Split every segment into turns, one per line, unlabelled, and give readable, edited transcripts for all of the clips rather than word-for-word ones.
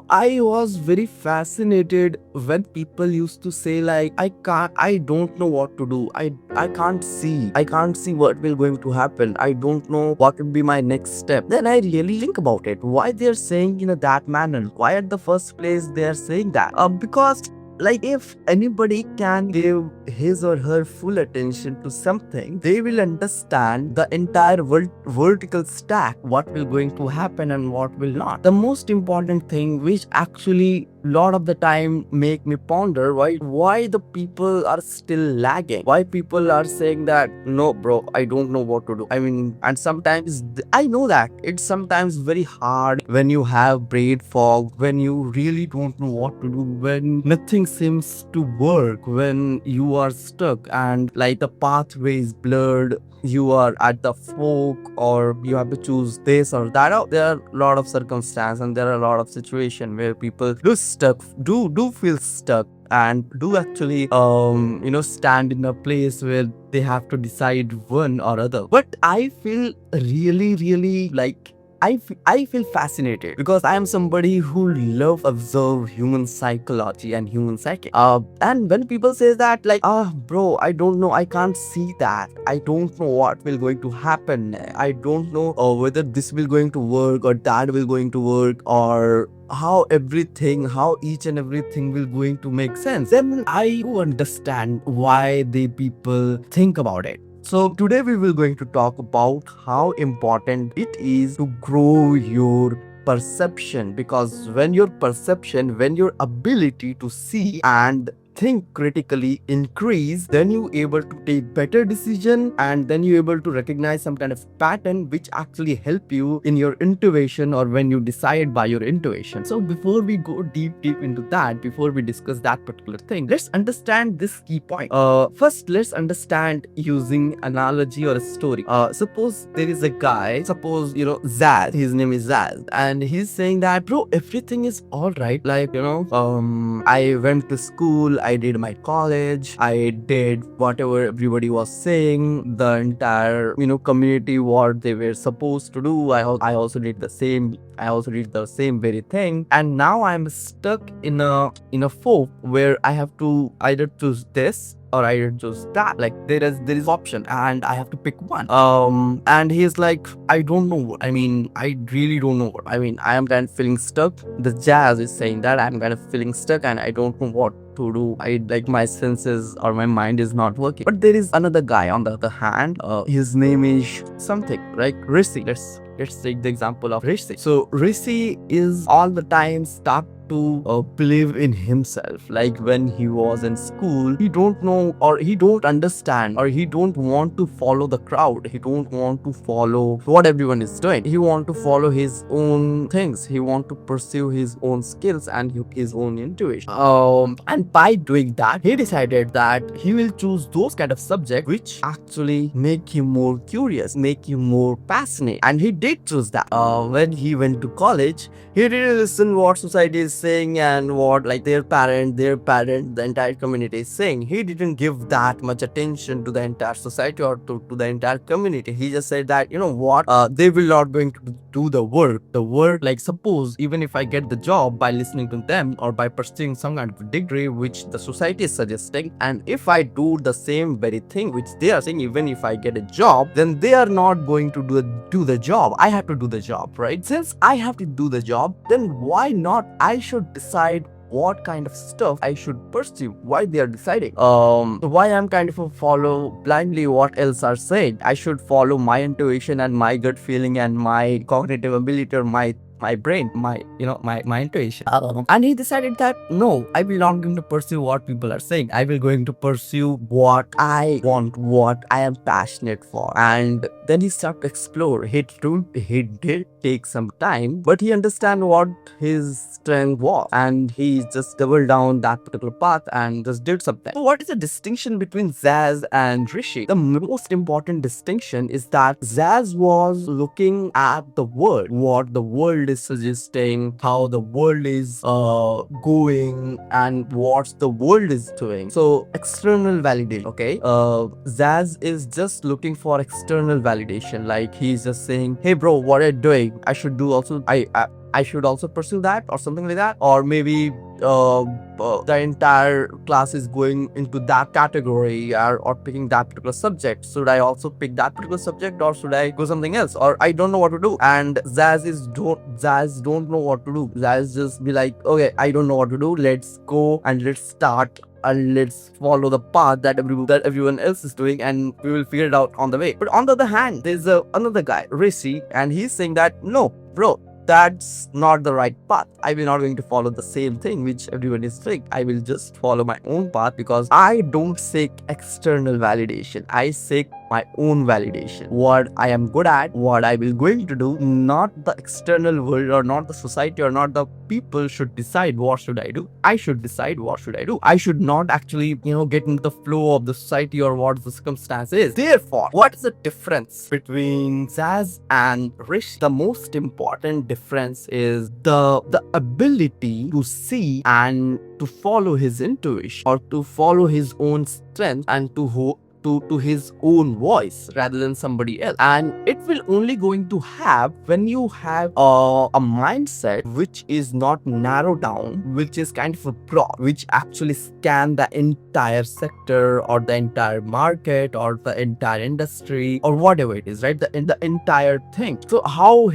I was very fascinated when people used to say like, I don't know what to do. I can't see what will going to happen. I don't know what will be my next step. Then I really think about it. Why they're saying that manner? Why at the first place they are saying that? Because like if anybody can give his or her full attention to something, they will understand the entire vertical stack, what will going to happen and what will not. The most important thing which actually lot of the time make me ponder why the people are still lagging, why people are saying that no bro, I don't know what to do. I mean, and sometimes I know that it's sometimes very hard when you have brain fog, when you really don't know what to do, when nothing seems to work, when you are stuck and like the pathway is blurred, you are at the fork or you have to choose this or that. There are a lot of circumstances and there are a lot of situations where people do feel stuck and do actually stand in a place where they have to decide one or other. But I feel really like I feel fascinated because I am somebody who love observe human psychology and human psyche. And when people say that like, bro, I don't know, I can't see that, I don't know what will going to happen, I don't know whether this will going to work or that will going to work, or how each and everything will going to make sense, then I do understand why the people think about it. So today we will going to talk about how important it is to grow your perception, because when your ability to see and think critically increase, then you able to take better decision, and then you able to recognize some kind of pattern which actually help you in your intuition or when you decide by your intuition. So before we go deep into that, before we discuss that particular thing, let's understand this key point. First let's understand using analogy or a story. Suppose there is a guy, suppose Zaz, his name is Zaz, and he's saying that bro, everything is all right, like I went to school, I did my college, I did whatever everybody was saying, the entire community what they were supposed to do. I also did the same. I also did the same very thing, and now I'm stuck in a fork where I have to either choose this or I choose that. Like there is option and I have to pick one. And he's like, I don't know what. I mean, I really don't know what. I mean, I am kind of feeling stuck. The Jazz is saying that I'm kind of feeling stuck and I don't know what to do. I like my senses or my mind is not working. But there is another guy on the other hand. His name is something like Rishi. Let's take the example of Rishi. So Rishi is all the time stuck to believe in himself. Like when he was in school, he don't know or he don't understand or he don't want to follow the crowd. He don't want to follow what everyone is doing. He want to follow his own things. He want to pursue his own skills and his own intuition. And by doing that, he decided that he will choose those kind of subjects which actually make him more curious, make him more passionate. And he did choose that. When he went to college, he didn't listen what society is saying and what like their parent, the entire community is saying. He didn't give that much attention to the entire society or to the entire community. He just said that what, they will not going to do the work. Like suppose even if I get the job by listening to them or by pursuing some kind of degree which the society is suggesting, and if I do the same very thing which they are saying, even if I get a job, then they are not going to do the job. I have to do the job, right? Since I have to do the job, then why not I should decide what kind of stuff I should pursue, why they are deciding. Why I'm kind of follow blindly what else are saying. I should follow my intuition and my gut feeling and my cognitive ability or my brain, my intuition. And he decided that no, I will not going to pursue what people are saying. I will going to pursue what I want, what I am passionate for. And then he started to explore. He did take some time, but he understand what his strength was, and he just doubled down that particular path and just did something. So what is the distinction between Zaz and Rishi? The most important distinction is that Zaz was looking at the world, what the world is suggesting, how the world is going, and what the world is doing. So external validation. Okay, Zaz is just looking for external validation. Like he's just saying, hey bro, what are you doing? I should do also. I should also pursue that or something like that. Or maybe the entire class is going into that category, or picking that particular subject. Should I also pick that particular subject, or should I go something else? Or I don't know what to do. And Zaz don't know what to do. Zaz just be like, okay, I don't know what to do. Let's go and let's start and let's follow the path that everyone else is doing, and we will figure it out on the way. But on the other hand, there's another guy, Rishi, and he's saying that no, bro, that's not the right path. I will not going to follow the same thing which everyone is doing. I will just follow my own path, because I don't seek external validation. I seek my own validation. What I am good at, what I will going to do, not the external world or not the society or not the people should decide what should I do. I should decide what should I do. I should not actually, get into the flow of the society or what the circumstance is. Therefore, what is the difference between Zaz and Rishi? The most important difference is the ability to see and to follow his intuition, or to follow his own strength, and to his own voice rather than somebody else. And it will only going to have when you have a mindset which is not narrowed down, which is kind of a broad, which actually scan the entire sector or the entire market or the entire industry or whatever it is, right? The entire thing. So how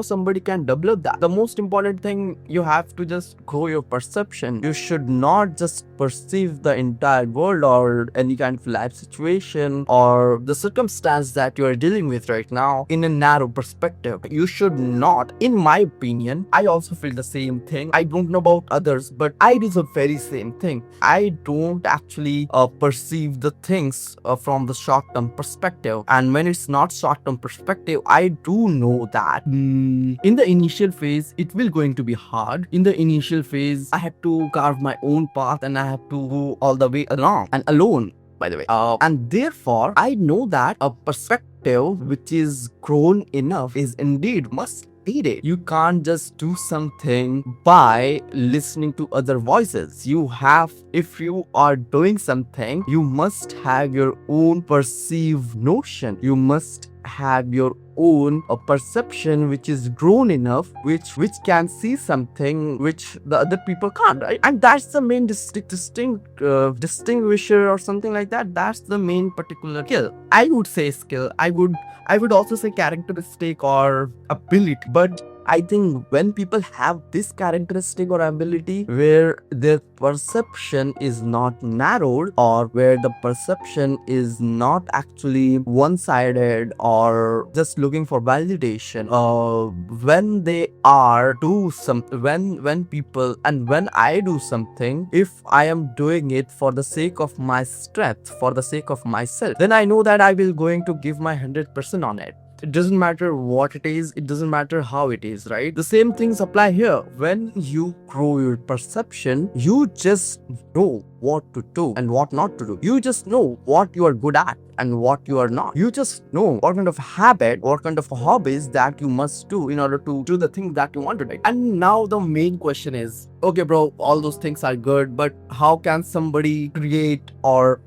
somebody can develop that? The most important thing, you have to just grow your perception. You should not just perceive the entire world or any kind of life situation or the circumstance that you are dealing with right now in a narrow perspective. You should not, in my opinion, I also feel the same thing. I don't know about others, but I do the very same thing. I don't actually perceive the things from the short-term perspective. And when it's not short-term perspective, I do know that in the initial phase, it will going to be hard. In the initial phase, I have to carve my own path, and I have to go all the way along and alone, by the way. And therefore, I know that a perspective which is grown enough is indeed must needed. You can't just do something by listening to other voices. If you are doing something, you must have your own perceived notion. You must have your own perception which is grown enough, which can see something which the other people can't, right? And that's the main distinguisher or something like that. That's the main particular skill. I would say skill. I would also say characteristic or ability. But I think when people have this characteristic or ability where their perception is not narrowed, or where the perception is not actually one-sided or just looking for validation, when they are when people and when I do something, if I am doing it for the sake of my strength, for the sake of myself, then I know that I will going to give my 100% on it. It doesn't matter what it is, it doesn't matter how it is, right? The same things apply here. When you grow your perception, you just know what to do and what not to do. You just know what you are good at and what you are not. You just know what kind of habit, what kind of hobbies that you must do in order to do the thing that you want to do. And now the main question is, okay bro, all those things are good, but how can somebody create or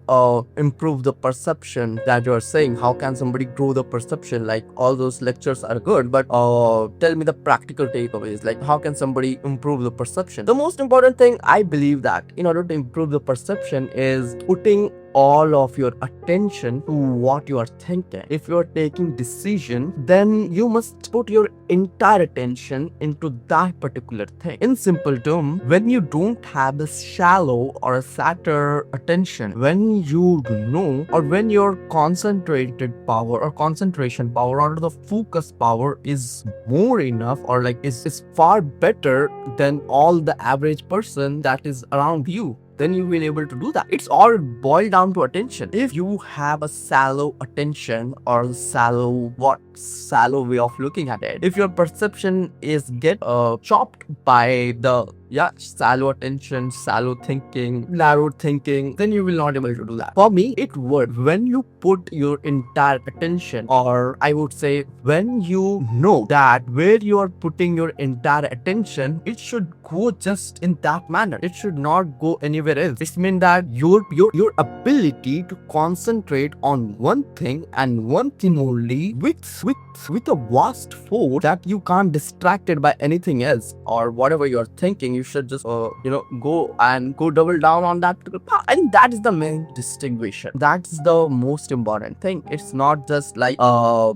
improve the perception that you are saying? How can somebody grow the perception? Like, all those lectures are good, but tell me the practical takeaways. Like, how can somebody improve the perception? The most important thing, I believe that in order to improve the perception is putting all of your attention to what you are thinking. If you are taking decision, then you must put your entire attention into that particular thing. In simple term, when you don't have a shallow or a satyr attention, when you know, or when your concentrated power or concentration power or the focus power is more enough, or like is far better than all the average person that is around you, then you will be able to do that. It's all boiled down to attention. If you have a shallow attention or shallow way of looking at it, if your perception is get chopped by the shallow attention, shallow thinking, narrow thinking, then you will not able to do that. For me, it works when you put your entire attention, or I would say when you know that where you are putting your entire attention, it should go just in that manner. It should not go anywhere else. It means that your ability to concentrate on one thing and one thing only with a vast force that you can't distracted by anything else or whatever you're thinking. You should just go double down on that particular path. And that is the main distinction. That's the most important thing. It's not just like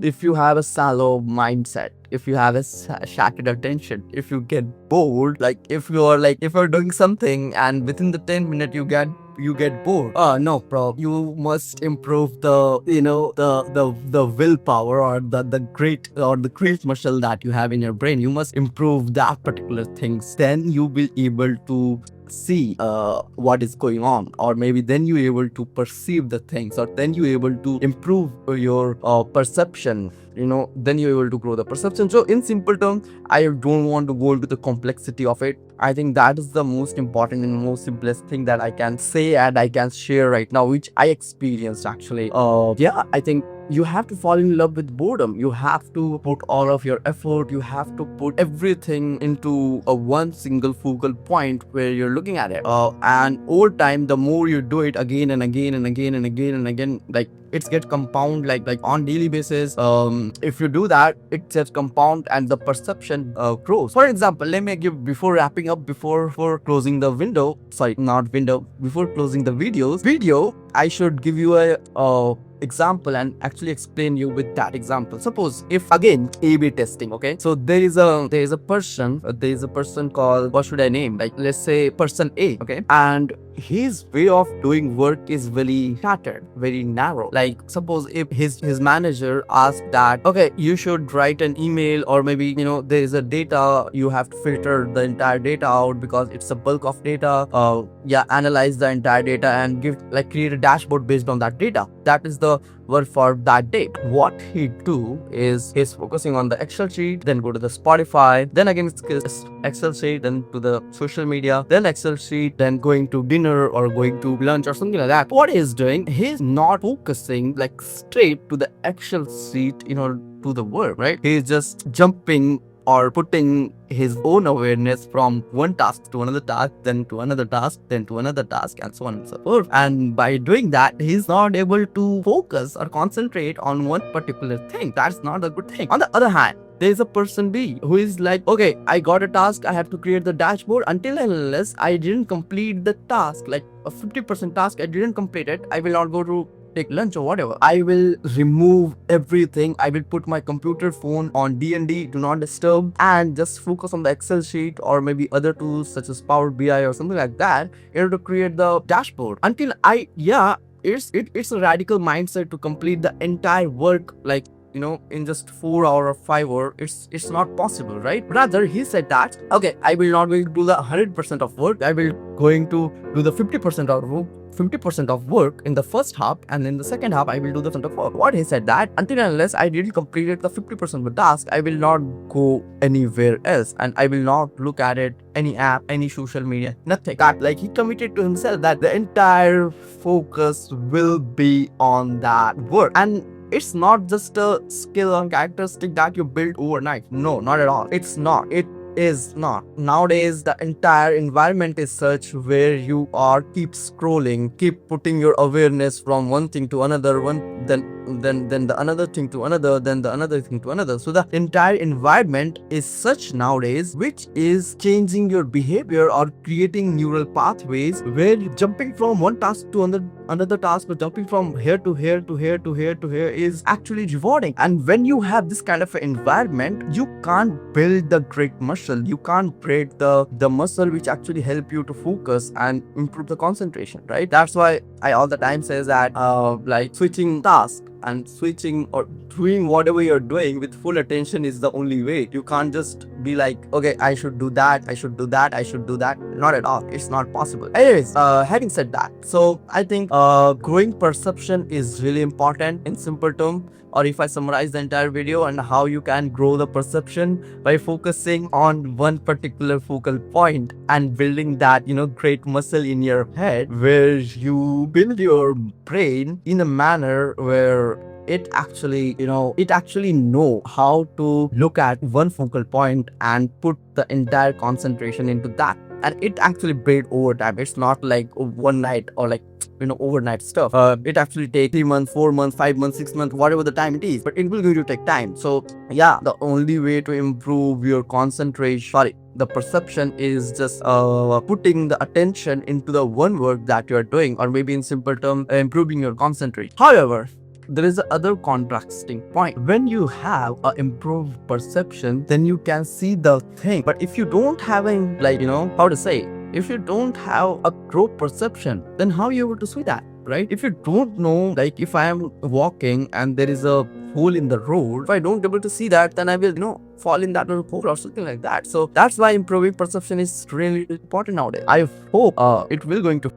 if you have a shallow mindset, if you have a shattered attention, if you get bored, like if you're doing something and within the 10 minutes you get bored. No, bro. You must improve the willpower or the great muscle that you have in your brain. You must improve that particular things. Then you will able to see what is going on, or maybe then you able to perceive the things, or then you able to improve your perception. Then you're able to grow the perception. So in simple terms, I don't want to go into the complexity of it. I think that is the most important and most simplest thing that I can say and I can share right now, which I experienced actually. I think you have to fall in love with boredom. You have to put all of your effort, you have to put everything into a one single focal point where you're looking at it, and over time, the more you do it again and again and again and again and again, like it's get compound, like on daily basis. If you do that, it just compound and the perception grows. For example, let me give, before wrapping up, before closing the window, sorry, not window, before closing the video, I should give you a example and actually explain you with that example. Suppose if again A/B testing, okay? So there is a person called, what should I name? Like let's say person A, okay? And his way of doing work is very shattered, very narrow. Like suppose if his manager asked that, okay, you should write an email, or maybe there is a data, you have to filter the entire data out because it's a bulk of data. Analyze the entire data and create a dashboard based on that data. That is the work for that day. What he do is he's focusing on the Excel sheet, then go to the Spotify, then again Excel sheet, then to the social media, then Excel sheet, then going to dinner or going to lunch or something like that. What he's doing, he's not focusing like straight to the Excel sheet to the work, right? He's just jumping or putting his own awareness from one task to another task, then to another task, then to another task, and so on and so forth. And by doing that, he's not able to focus or concentrate on one particular thing. That's not a good thing. On the other hand, there is a person B who is like, okay, I got a task, I have to create the dashboard. Until and unless I didn't complete the task, like a 50% task, I didn't complete it, I will not go to take lunch or whatever. I will remove everything. I will put my computer phone on DND, do not disturb, and just focus on the Excel sheet or maybe other tools such as Power BI or something like that in order to create the dashboard. It's a radical mindset to complete the entire work in just 4 hours or 5 hours. It's not possible, right? Rather, he said that, okay, I will not going to do the 100% of work. I will going to do the 50% of work in the first half, and in the second half I will do the percent of work. What he said that until and unless I didn't complete the 50% of the task, I will not go anywhere else, and I will not look at it, any app, any social media, nothing. Like he committed to himself that the entire focus will be on that work. And it's not just a skill or characteristic that you build overnight. No, not at all. It's not. It is not. Nowadays, the entire environment is such where you are keep scrolling, keep putting your awareness from one thing to another, then the another thing to another, then the another thing to another. So the entire environment is such nowadays, which is changing your behavior or creating neural pathways where you're jumping from one task to another task, or jumping from here to here to here to here to here is actually rewarding. And when you have this kind of an environment, you can't build the great muscle. You can't break the muscle which actually help you to focus and improve the concentration, right? That's why I all the time says that like switching tasks and switching or doing whatever you're doing with full attention is the only way. You can't just be like, okay, I should do that, I should do that, I should do that. Not at all. It's not possible. Anyways, having said that, so I think growing perception is really important in simple term. or if I summarize the entire video and how you can grow the perception by focusing on one particular focal point and building that, great muscle in your head where you build your brain in a manner where it actually know how to look at one focal point and put the entire concentration into that, and it actually build over time. It's not like one night or like overnight stuff. It actually takes 3 months, 4 months, 5 months, 6 months, whatever the time it is, but it will going to take time. So yeah, the only way to improve your concentration, the perception, is just putting the attention into the one work that you are doing, or maybe in simple term, improving your concentration. However, there is a other contrasting point. When you have a improved perception, then you can see the thing. But if you don't have how to say, if you don't have a growth perception, then how are you able to see that, right? If you don't know, like if I am walking and there is a hole in the road, if I don't able to see that, then I will fall in that little hole or something like that. So that's why improving perception is really important nowadays. I hope it will going to